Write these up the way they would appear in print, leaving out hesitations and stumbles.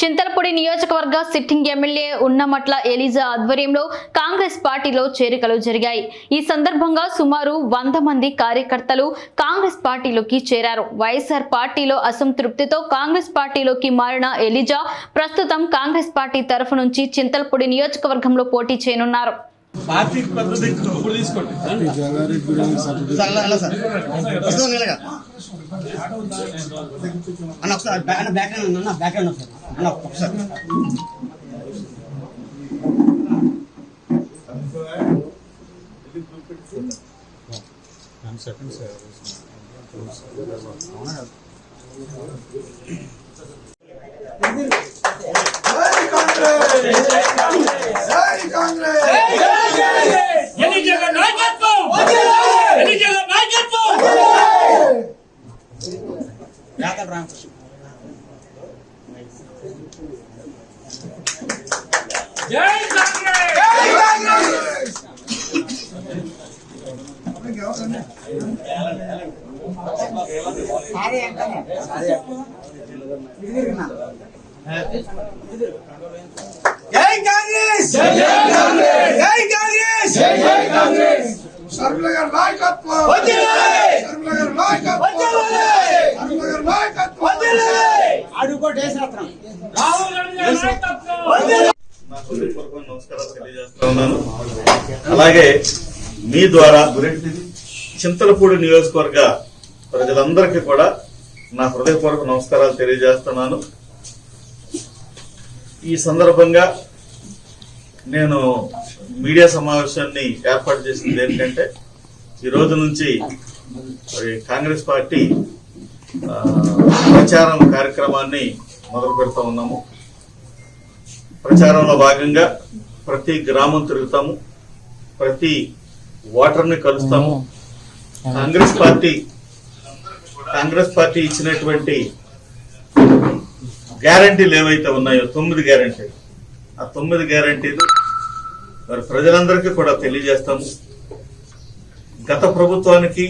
చింతలపూడి నియోజకవర్గ sitting MLA Unnamatla Eliza ఆధ్వర్యంలో కాంగ్రెస్ పార్టీలో చేరికలు జరిగాయి। ఈ సందర్భంగా సుమారు 100 మంది కార్యకర్తలు కాంగ్రెస్ పార్టీలోకి చేరారు। వైఎస్ఆర్ పార్టీలో అసంతృప్తితో కాంగ్రెస్ పార్టీలోకి మారిన ఎలిజా ప్రస్తుతం కాంగ్రెస్ పార్టీ తరఫు నుంచి చింతలపూడి నియోజకవర్గంలో పోటీ చేయనున్నారు। అలాగే మీ ద్వారా చింతలపూడి నియోజకవర్గ ప్రజలందరికీ కూడా నా హృదయపూర్వక నమస్కారాలు తెలియజేస్తున్నాను। ఈ సందర్భంగా నేను మీడియా సమావేశాన్ని ఏర్పాటు చేసింది ఏంటంటే, ఈ రోజు నుంచి కాంగ్రెస్ పార్టీ ప్రచారం కార్యక్రమాన్ని మొదలు పెడతా ఉన్నాము। ప్రచారంలో భాగంగా ప్రతి గ్రామం తిరుగుతాము, ప్రతి ఓటర్ని కలుస్తాము। కాంగ్రెస్ పార్టీ ఇచ్చినటువంటి గ్యారంటీలు ఏవైతే ఉన్నాయో 9 గ్యారంటీలు, ఆ 9 గ్యారంటీలు మరి ప్రజలందరికీ కూడా తెలియజేస్తాము। గత ప్రభుత్వానికి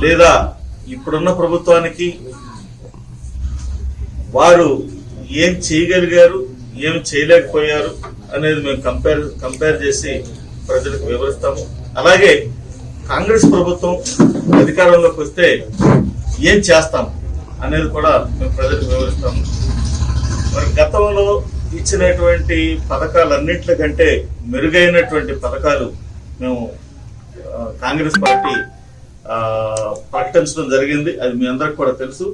లేదా ఇప్పుడున్న ప్రభుత్వానికి వారు ఏం చేయగలిగారు, ఏం చేయలేకపోయారు అనేది మేము కంపేర్ చేసి ప్రజలకు వివరిస్తాము। అలాగే కాంగ్రెస్ ప్రభుత్వం అధికారంలోకి వస్తే ఏం చేస్తాం అనేది కూడా మేము ప్రజలకు వివరిస్తాము। మరి గతంలో ఇచ్చినటువంటి పథకాలన్నింటికంటే మెరుగైనటువంటి పథకాలు మేము కాంగ్రెస్ పార్టీ ప్రకటించడం జరిగింది, అది మీ అందరికి కూడా తెలుసు।